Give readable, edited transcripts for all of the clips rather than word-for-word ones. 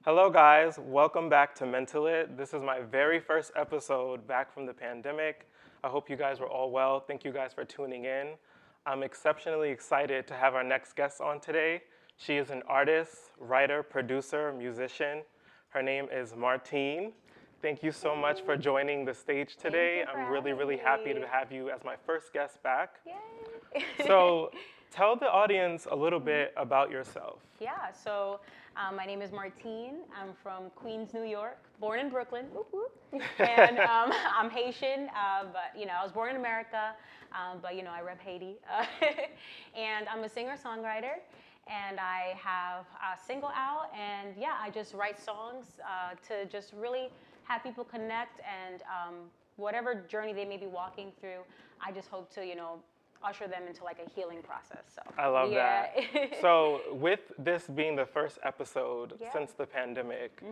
Hello, guys. Welcome back to Mental It. This is my very first episode back from the pandemic. I hope you guys were all well. Thank you guys for tuning in. I'm exceptionally excited to have our next guest on today. She is an artist, writer, producer, musician. Her name is Martine. Thank you so much for joining the stage today. I'm really happy to have you as my first guest back. Yay! So, tell the audience a little bit about yourself. My name is Martine. I'm from Queens, New York, born in Brooklyn, whoop, whoop. And I'm Haitian, but I was born in America, but I rep Haiti. And I'm a singer-songwriter, and I have a single out, and I just write songs to just really have people connect, and whatever journey they may be walking through, I just hope to, usher them into like a healing process. So I love that. So with this being the first episode since the pandemic,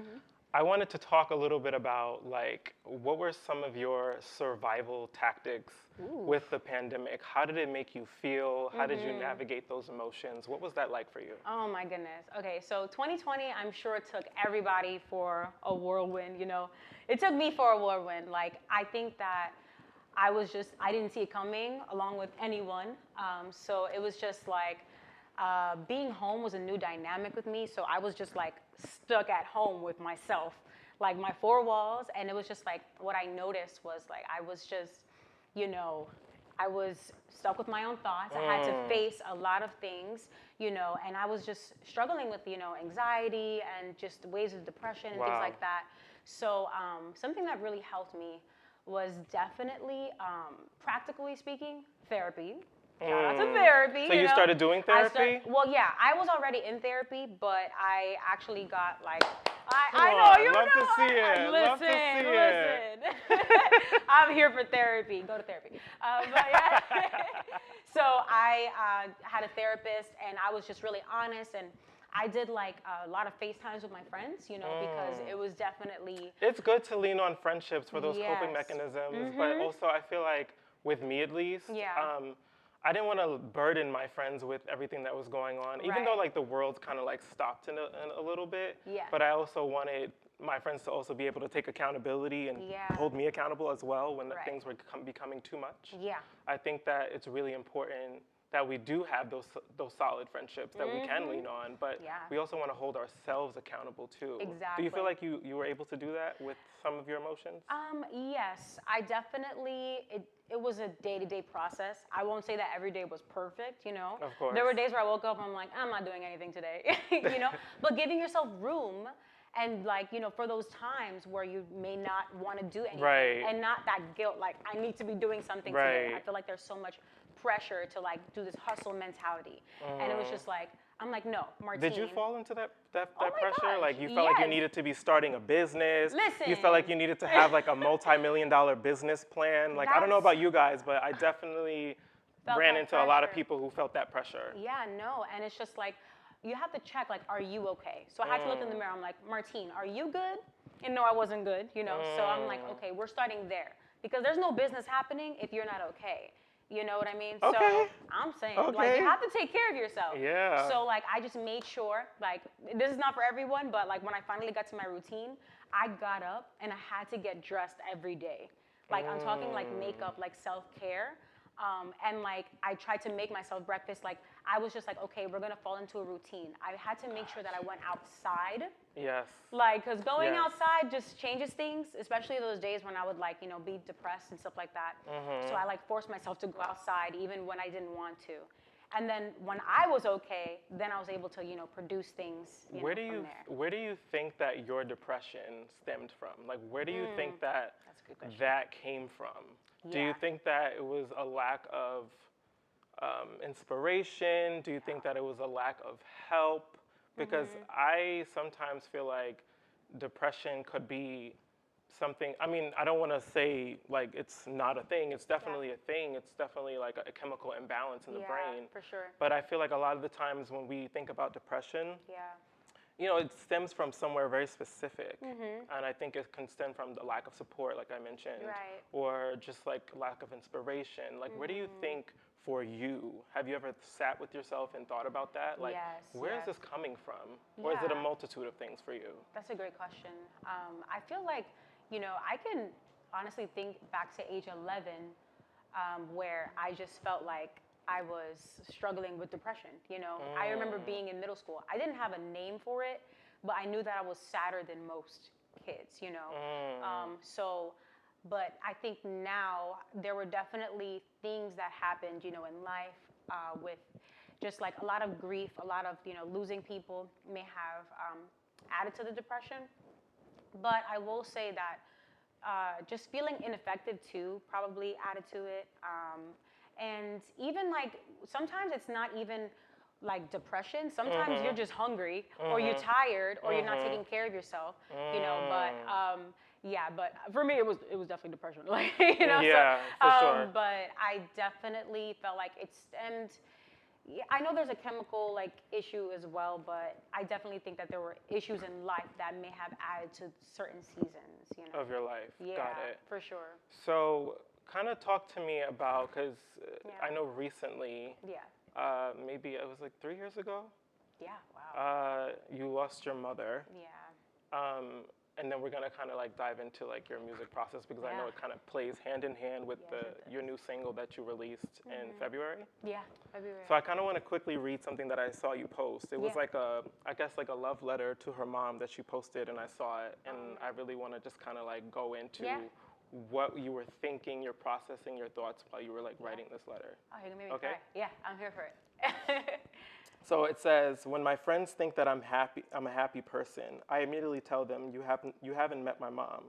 I wanted to talk a little bit about like what were some of your survival tactics with the pandemic? How did it make you feel? How did you navigate those emotions? What was that like for you? Oh my goodness. Okay, so 2020, I'm sure it took everybody for a whirlwind, It took me for a whirlwind. Like, I think that I didn't see it coming along with anyone. So it was just like, being home was a new dynamic with me. So I was just like stuck at home with myself, like my four walls. And it was just like, what I noticed was like, I was just, I was stuck with my own thoughts. I had to face a lot of things, and I was just struggling with, anxiety and just waves of depression and things like that. So something that really helped me was definitely, practically speaking, therapy. Shout out to therapy. So you started doing therapy? I was already in therapy, but I actually got like, I know, you love know. To see it. Love to see Listen. I'm here for therapy. Go to therapy. So I had a therapist, and I was just really honest, and I did like a lot of FaceTimes with my friends, because it was definitely... It's good to lean on friendships for those coping mechanisms, but also I feel like, with me at least, I didn't want to burden my friends with everything that was going on, even though like the world kind of like stopped in a little bit, but I also wanted my friends to also be able to take accountability and hold me accountable as well when things were becoming too much. I think that it's really important that we do have those solid friendships that we can lean on, but we also want to hold ourselves accountable too. Exactly. Do you feel like you were able to do that with some of your emotions? Yes, I definitely, it was a day-to-day process. I won't say that every day was perfect, Of course. There were days where I woke up and I'm like, I'm not doing anything today, But giving yourself room and like, for those times where you may not want to do anything and not that guilt, like I need to be doing something today. I feel like there's so much pressure to like do this hustle mentality. And it was just like, I'm like, no, Martine. Did you fall into that pressure? Gosh, like you felt like you needed to be starting a business? Listen. You felt like you needed to have like a multi-million-dollar business plan? Like I don't know about you guys, but I definitely ran into a lot of people who felt that pressure. Yeah, no, and it's just like, you have to check, like, are you okay? So I had to look in the mirror. I'm like, Martine, are you good? And no, I wasn't good, So I'm like, okay, we're starting there. Because there's no business happening if you're not okay. You know what I mean? Okay. So I'm saying, like, you have to take care of yourself. Yeah. So, like, I just made sure, like, this is not for everyone, but, like, when I finally got to my routine, I got up and I had to get dressed every day. Like, I'm talking, like, makeup, like, self-care. And like, I tried to make myself breakfast. Like, I was just like, okay, we're going to fall into a routine. I had to make sure that I went outside. Yes. Like, because going outside just changes things, especially those days when I would like, be depressed and stuff like that. So I like forced myself to go outside even when I didn't want to. And then when I was okay, then I was able to, produce things, Where do from you think that your depression stemmed from? Like, where do you think that came from? Do you think that it was a lack of inspiration? Do you think that it was a lack of help? Because I sometimes feel like depression could be something, I mean, I don't want to say like it's not a thing. It's definitely a thing. It's definitely like a chemical imbalance in the brain. For sure. But I feel like a lot of the times when we think about depression, it stems from somewhere very specific. And I think it can stem from the lack of support, like I mentioned, Right. or just like lack of inspiration. Like, where do you think for you, have you ever sat with yourself and thought about that? Like, Yes, where is yes. this coming from? Or is it a multitude of things for you? That's a great question. I feel like, I can honestly think back to age 11, where I just felt like I was struggling with depression. I remember being in middle school. I didn't have a name for it, but I knew that I was sadder than most kids. But I think now there were definitely things that happened, in life, with just like a lot of grief, a lot of, losing people may have added to the depression. But I will say that just feeling ineffective too probably added to it. And even like sometimes it's not even like depression. Sometimes you're just hungry, or you're tired, or you're not taking care of yourself. But for me it was definitely depression. Like Yeah, for sure. But I definitely felt like it stemmed. Yeah, I know there's a chemical like issue as well, but I definitely think that there were issues in life that may have added to certain seasons, of your life. Yeah, Got it. for sure. So, kind of talk to me about, because I know recently, maybe it was like 3 years ago. Yeah. Wow. You lost your mother. Yeah. And then we're gonna kind of like dive into like your music process, because I know it kind of plays hand in hand with your new single that you released in February. Yeah, February. So I kind of want to quickly read something that I saw you post. It was like I guess like a love letter to her mom that she posted, and I saw it, and I really want to just kind of like go into what you were thinking, your processing, your thoughts while you were like writing this letter. Oh, you're gonna make me cry. Yeah, I'm here for it. So it says, when my friends think that I'm a happy person, I immediately tell them, you haven't met my mom.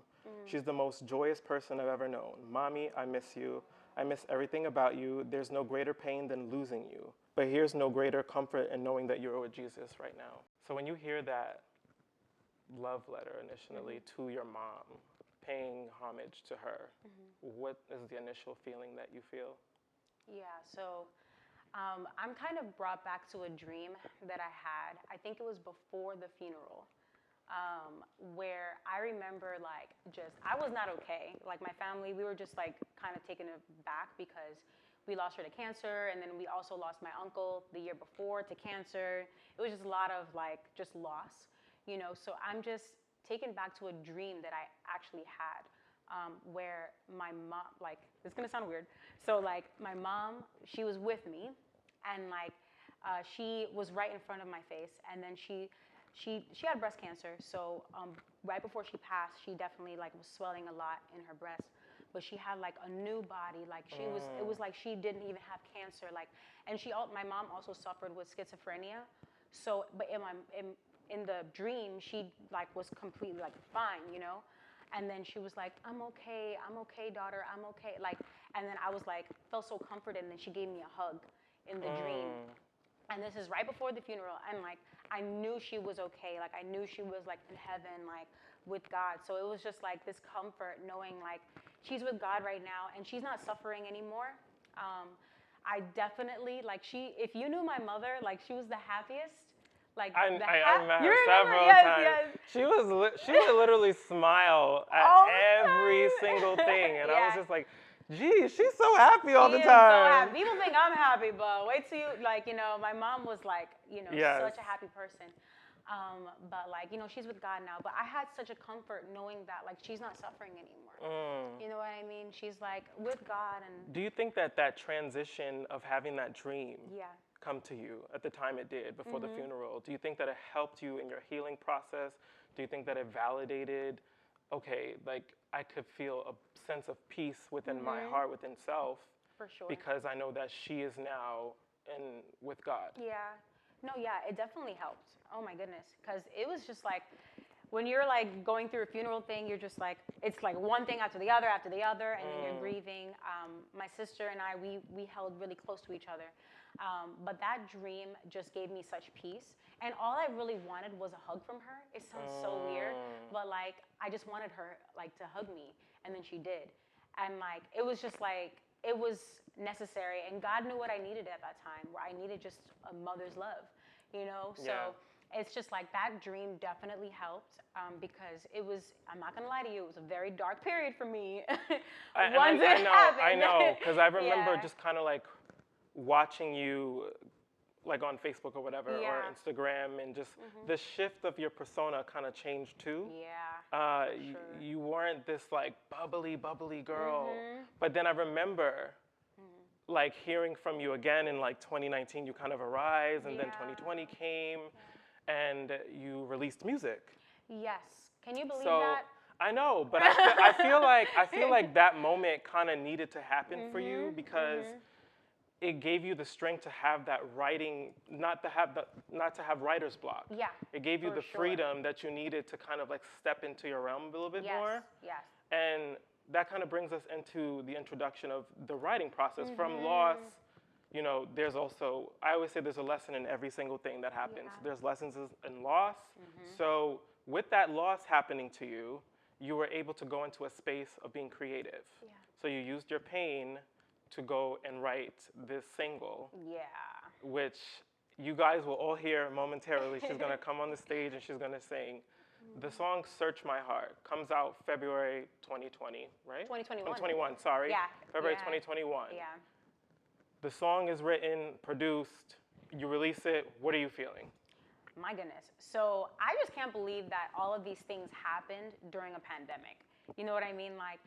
She's the most joyous person I've ever known. Mommy, I miss you. I miss everything about you. There's no greater pain than losing you. But here's no greater comfort in knowing that you're with Jesus right now. So when you hear that love letter initially to your mom, paying homage to her, what is the initial feeling that you feel? Yeah, so I'm kind of brought back to a dream that I had. I think it was before the funeral, where I remember I was not okay. Like my family, we were just like kind of taken aback because we lost her to cancer, and then we also lost my uncle the year before to cancer. It was just a lot of just loss, So I'm just taken back to a dream that I actually had. Where my mom, this is gonna sound weird. So my mom, she was with me, and she was right in front of my face, and then she had breast cancer. So right before she passed, she definitely was swelling a lot in her breast, but she had a new body. It was like she didn't even have cancer. And my mom also suffered with schizophrenia. So, but in the dream, she was completely fine, And then she was like, I'm okay, daughter, I'm okay. And then I was felt so comforted, and then she gave me a hug in the dream. And this is right before the funeral, and I knew she was okay. I knew she was in heaven, with God. So it was just this comfort knowing she's with God right now, and she's not suffering anymore. I definitely if you knew my mother, she was the happiest. I met her several times. Yes. She would literally smile at every single thing, and I was just like, "Gee, she's so happy all the time." So happy. People think I'm happy, but wait till you my mom was such a happy person. But she's with God now. But I had such a comfort knowing that she's not suffering anymore. You know what I mean? She's with God. And do you think that transition of having that dream come to you at the time it did before the funeral, do you think that it helped you in your healing process? Do you think that it validated, okay, I could feel a sense of peace within my heart, within self, for sure, because I know that she is now with God? Yeah. No, yeah, it definitely helped. Oh my goodness, because it was just when you're going through a funeral thing, you're just it's one thing after the other, and then you're grieving. My sister and I, we held really close to each other. But that dream just gave me such peace. And all I really wanted was a hug from her. It sounds so weird, but I just wanted her to hug me, and then she did. And it was just it was necessary, and God knew what I needed at that time, where I needed just a mother's love, So it's just like that dream definitely helped because it was, I'm not going to lie to you, it was a very dark period for me. Once it happened. I know, because I remember just kind of like watching you like on Facebook or whatever, or Instagram, and just the shift of your persona kind of changed too. Yeah. You weren't this like bubbly girl, but then I remember like hearing from you again in like 2019. You kind of arise, and then 2020 came, and you released music. Yes. Can you believe that? I know, but I feel like that moment kind of needed to happen for you because it gave you the strength to have that writing, not to have writer's block. Yeah. It gave you the freedom that you needed to kind of like step into your realm a little bit more. Yes. And that kind of brings us into the introduction of the writing process. From loss, you know, there's also, I always say there's a lesson in every single thing that happens. There's lessons in loss. So with that loss happening to you, you were able to go into a space of being creative. Yeah. So you used your pain to go and write this single. Yeah. Which you guys will all hear momentarily. She's gonna come on the stage and she's gonna sing. The song "Search My Heart" comes out February 2020, right? 2021. 2021, sorry. Yeah. February 2021. Yeah. The song is written, produced, you release it. What are you feeling? My goodness. So I just can't believe that all of these things happened during a pandemic. You know what I mean? Like,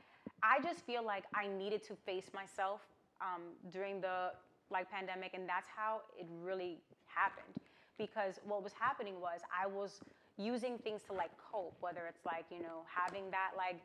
I just feel like I needed to face myself during the pandemic, and that's how it really happened. Because what was happening was I was using things to like cope, whether it's like, you know, having that like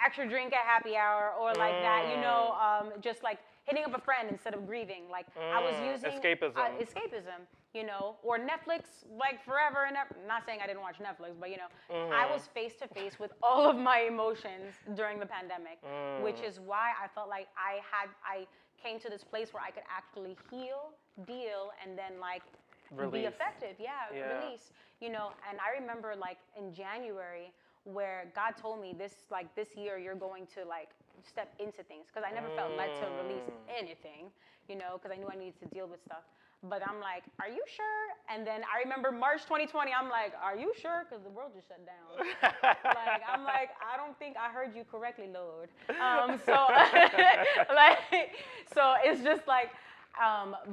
extra drink at happy hour, or like that, you know, just like hitting up a friend instead of grieving. Like I was using escapism, you know, or Netflix like forever and ever. Not saying I didn't watch Netflix, but you know, I was face to face with all of my emotions during the pandemic, which is why I felt like I came to this place where I could actually heal, deal, and then like be effective. Release, you know. And I remember like in January where God told me this year you're going to like step into things, because I never felt led to release anything, you know, because I knew I needed to deal with stuff. But I'm like, are you sure? And then I remember March 2020, I'm like, are you sure? Because the world just shut down. Like, I'm like, I don't think I heard you correctly, Lord. So it's just like,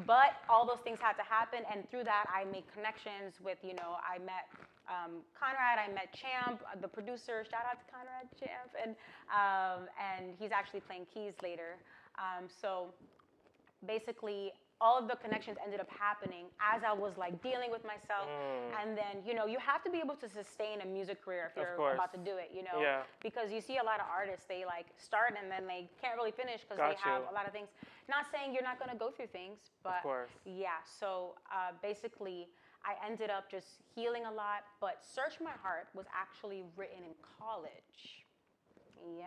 but all those things had to happen. And through that, I made connections with, you know, I met Conrad, I met Champ, the producer. Shout out to Conrad, Champ. And he's actually playing keys later. So basically, all of the connections ended up happening as I was like dealing with myself. And then, you know, you have to be able to sustain a music career if you're about to do it, you know, because you see a lot of artists, they like start and then they can't really finish because they have a lot of things. Not saying you're not going to go through things, but yeah. So basically, I ended up just healing a lot. But Search My Heart was actually written in college. Yeah,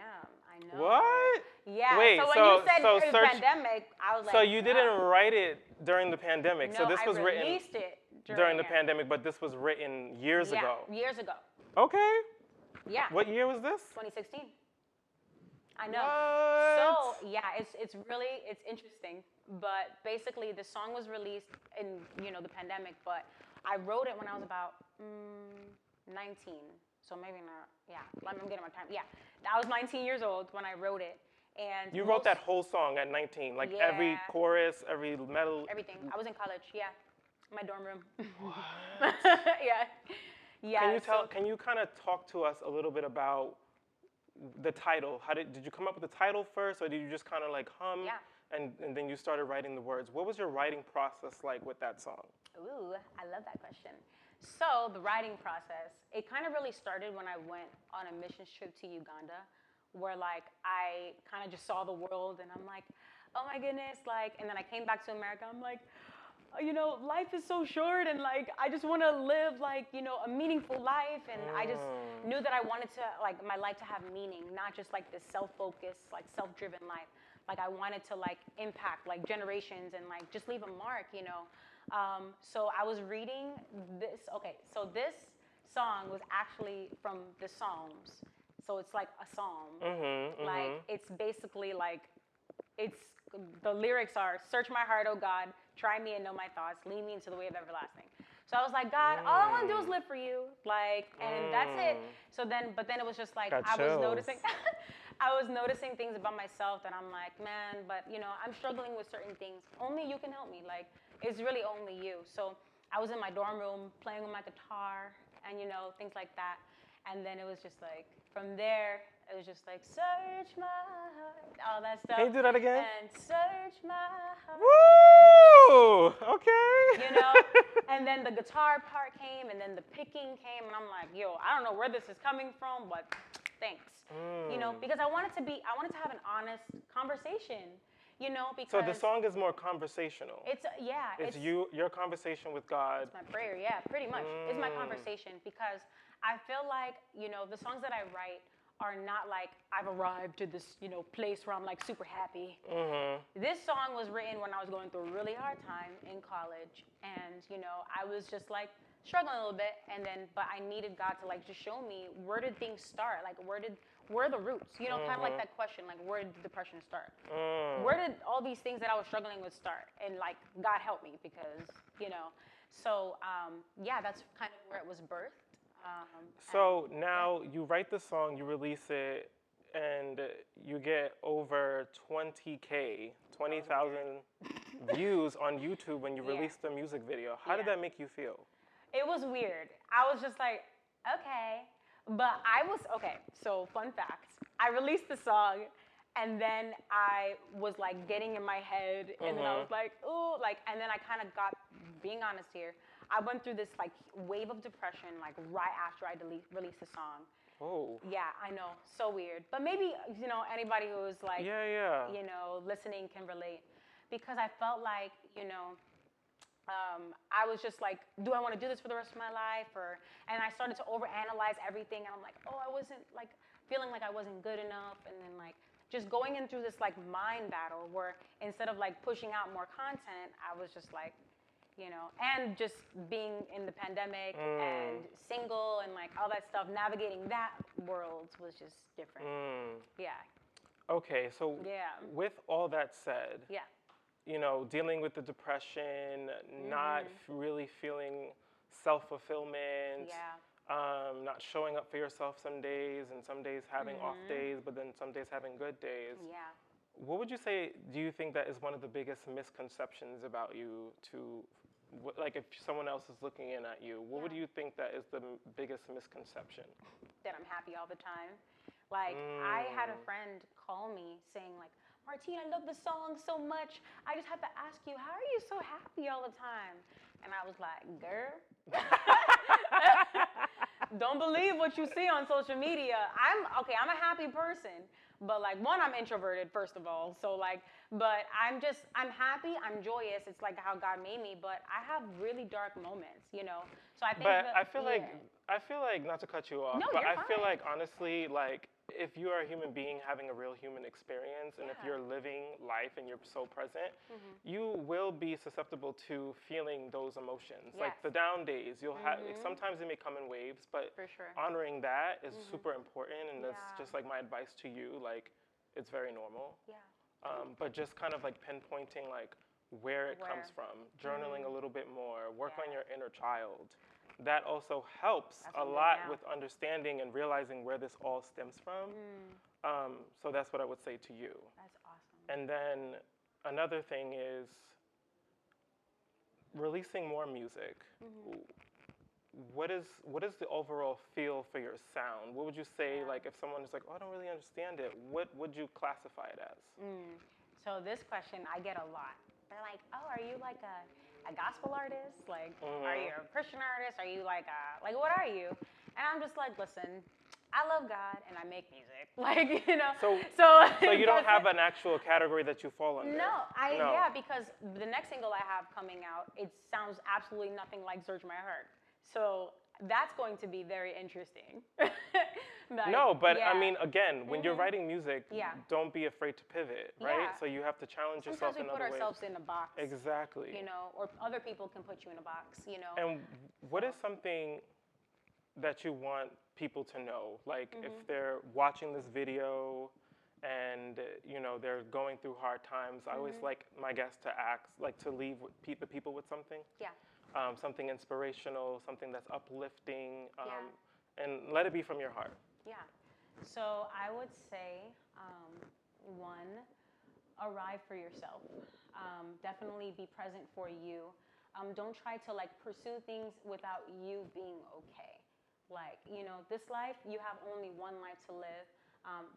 I know. What? Yeah. Wait, so when you said pandemic, I was like, so you didn't write it during the pandemic. No, so this was I written released it during the pandemic, but this was written years ago. Years ago. Okay. Yeah. What year was this? 2016. I know. What? So yeah, it's really interesting. But basically, the song was released in, you know, the pandemic, but I wrote it when I was about 19. So maybe not. Yeah, I'm getting my time. Yeah, I was 19 years old when I wrote it. And you wrote that whole song at 19, like every chorus, every melody. Everything. I was in college. Yeah, my dorm room. What? Yeah. Can you kind of talk to us a little bit about the title? How did you come up with the title first, or did you just kind of like hum? Yeah. And then you started writing the words. What was your writing process like with that song? Ooh, I love that question. So the writing process, it kind of really started when I went on a mission trip to Uganda, where like I kind of just saw the world, and I'm like, oh my goodness, like, and then I came back to America, I'm like, you know, life is so short, and like I just want to live like, you know, a meaningful life, and I just knew that I wanted to like my life to have meaning, not just like this self-focused, like self-driven life. Like I wanted to like impact like generations and like just leave a mark, you know. So I was reading this. Okay, so this song was actually from the Psalms. So it's like a psalm. Like it's basically like the lyrics are, "Search my heart, O God, try me and know my thoughts, lead me into the way of everlasting." So I was like, God, all I want to do is live for you, like, and that's it. So then, but then it was just like Got I was chills. noticing, I was noticing things about myself that I'm like, man, but you know, I'm struggling with certain things. Only you can help me. Like, it's really only you. So I was in my dorm room playing with my guitar and you know things like that. And then it was just like from there, it was just like search my heart, all that stuff. Can you do that again? And search my heart. Woo! Okay. You know, and then the guitar part came, and then the picking came, and I'm like, yo, I don't know where this is coming from, but thanks. You know, because I wanted to have an honest conversation. You know, because so the song is more conversational. It's It's your conversation with God. It's my prayer, yeah, pretty much. It's my conversation because I feel like, you know, the songs that I write are not like I've arrived to this, you know, place where I'm like super happy. This song was written when I was going through a really hard time in college, and you know, I was just like struggling a little bit, and then but I needed God to like just show me where did things start, like where are the roots, you know, kind of like that question, like where did depression start? Where did all these things that I was struggling with start? And like God help me because, you know, so yeah, that's kind of where it was birthed. So now you write the song, you release it, and you get over 20,000, 20,000 views on YouTube when you released the music video. How did that make you feel? It was weird. I was just like, okay. But okay, so fun fact. I released the song, and then I was like getting in my head, and then I was like, ooh, like, and then I kind of got, being honest here, I went through this like wave of depression like right after I released the song. Oh. Yeah, I know, so weird. But maybe, you know, anybody who's like, you know, listening can relate. Because I felt like, you know, I was just like, do I want to do this for the rest of my life? And I started to overanalyze everything. And I'm like, oh, I wasn't like feeling like I wasn't good enough. And then like just going in through this like mind battle where instead of like pushing out more content, I was just like, you know, and just being in the pandemic and single and like all that stuff, navigating that world was just different. Yeah. Okay, so with all that said, you know, dealing with the depression, not really feeling self-fulfillment, not showing up for yourself some days, and some days having off days, but then some days having good days. Yeah. What would you say, do you think that is one of the biggest misconceptions about you like if someone else is looking in at you, what would you think that is the biggest misconception? That I'm happy all the time. Like, I had a friend call me saying like, Martine, I love the song so much. I just have to ask you, how are you so happy all the time? And I was like, girl, don't believe what you see on social media. I'm a happy person. But like, one, I'm introverted, first of all. So like, but I'm happy, I'm joyous. It's like how God made me, but I have really dark moments, you know? So I think I feel like, not to cut you off, but I feel like honestly, like, if you are a human being having a real human experience, and if you're living life and you're so present, you will be susceptible to feeling those emotions. Like the down days, you'll have, like, sometimes they may come in waves, but honoring that is super important, and that's just like my advice to you. Like, it's very normal. Yeah. But just kind of like pinpointing like where it comes from, journaling a little bit more, work on your inner child. That also helps a lot with understanding and realizing where this all stems from. So that's what I would say to you. That's awesome. And then another thing is releasing more music. What is the overall feel for your sound? What would you say, like if someone is like, oh, I don't really understand it, what would you classify it as? So this question I get a lot. They're like, oh, are you like a gospel artist? Like, are you a Christian artist? Are you like what are you? And I'm just like, listen, I love God and I make music. Like, you know. So you don't have an actual category that you fall under? No, because the next single I have coming out, it sounds absolutely nothing like Search My Heart. So that's going to be very interesting. Like, no, but I mean, again, when you're writing music, don't be afraid to pivot, right? So you have to challenge yourself in other ways. Sometimes we put ourselves in a box. Exactly. You know, or other people can put you in a box, you know. And what is something that you want people to know? Like if they're watching this video and, you know, they're going through hard times, I always like my guests to ask, like to leave the people with something. Yeah. something inspirational, something that's uplifting, and let it be from your heart. Yeah. So I would say, one, arrive for yourself. Definitely be present for you. Don't try to like pursue things without you being okay. Like, you know, this life, you have only one life to live.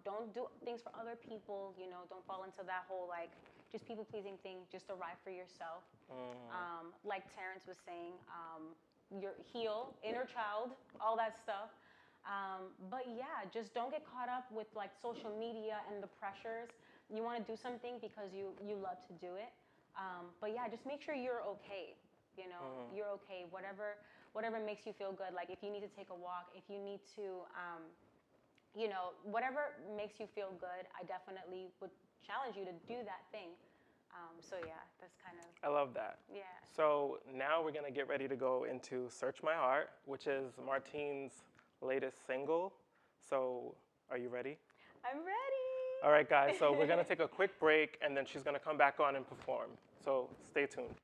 Don't do things for other people, you know, don't fall into that whole like just people pleasing thing. Just arrive for yourself. Like Terrence was saying, your heal, inner child, all that stuff. But yeah, just don't get caught up with like social media and the pressures. You want to do something because you love to do it. But yeah, just make sure you're okay. You know, you're okay. Whatever makes you feel good. Like if you need to take a walk, if you need to, you know, whatever makes you feel good, I definitely would challenge you to do that thing. So yeah, that's kind of. I love that. Yeah. So now we're gonna get ready to go into "Search My Heart," which is Martine's latest single. So are you ready? I'm ready. All right, guys. So we're gonna take a quick break, and then she's gonna come back on and perform. So stay tuned.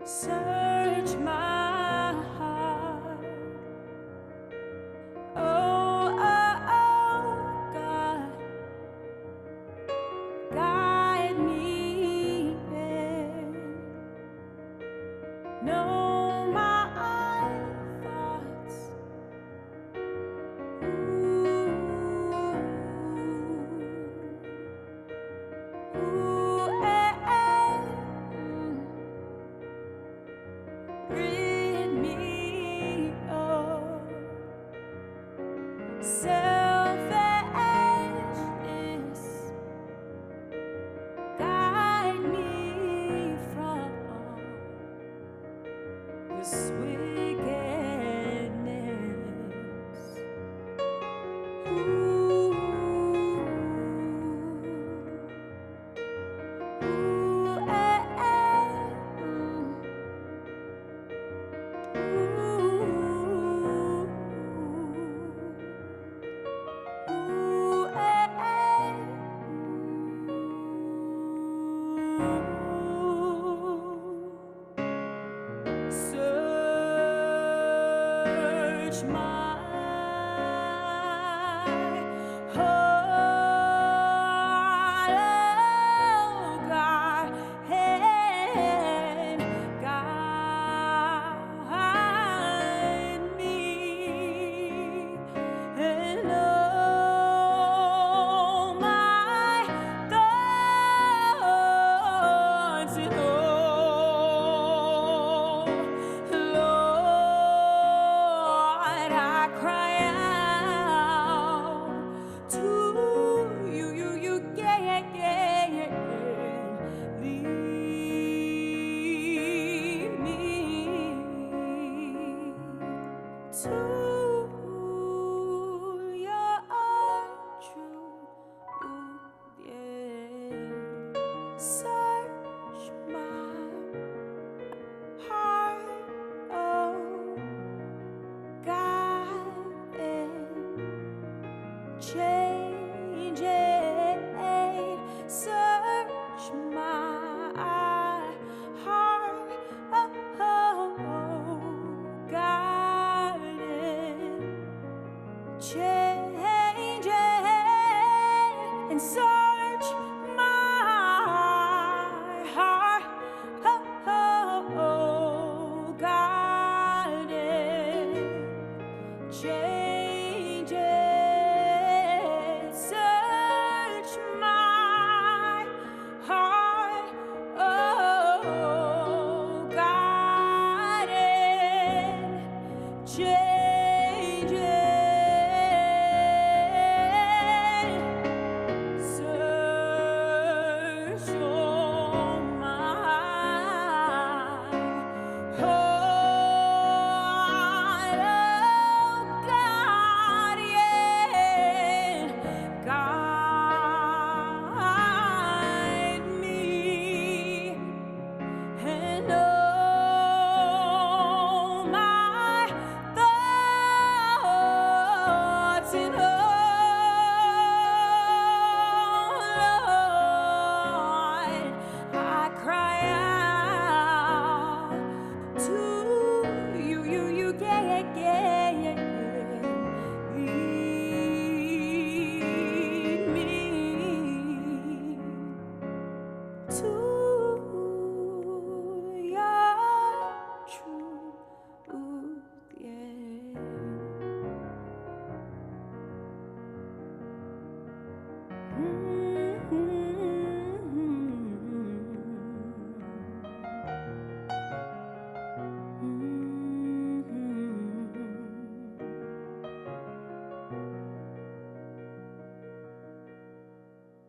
Search my heart, oh, oh, oh, God, guide me there. Know my thoughts, rid me of selfishness, guide me from this wickedness. Ooh, ooh, eh, eh, ooh, ooh, eh, eh, ooh. Search my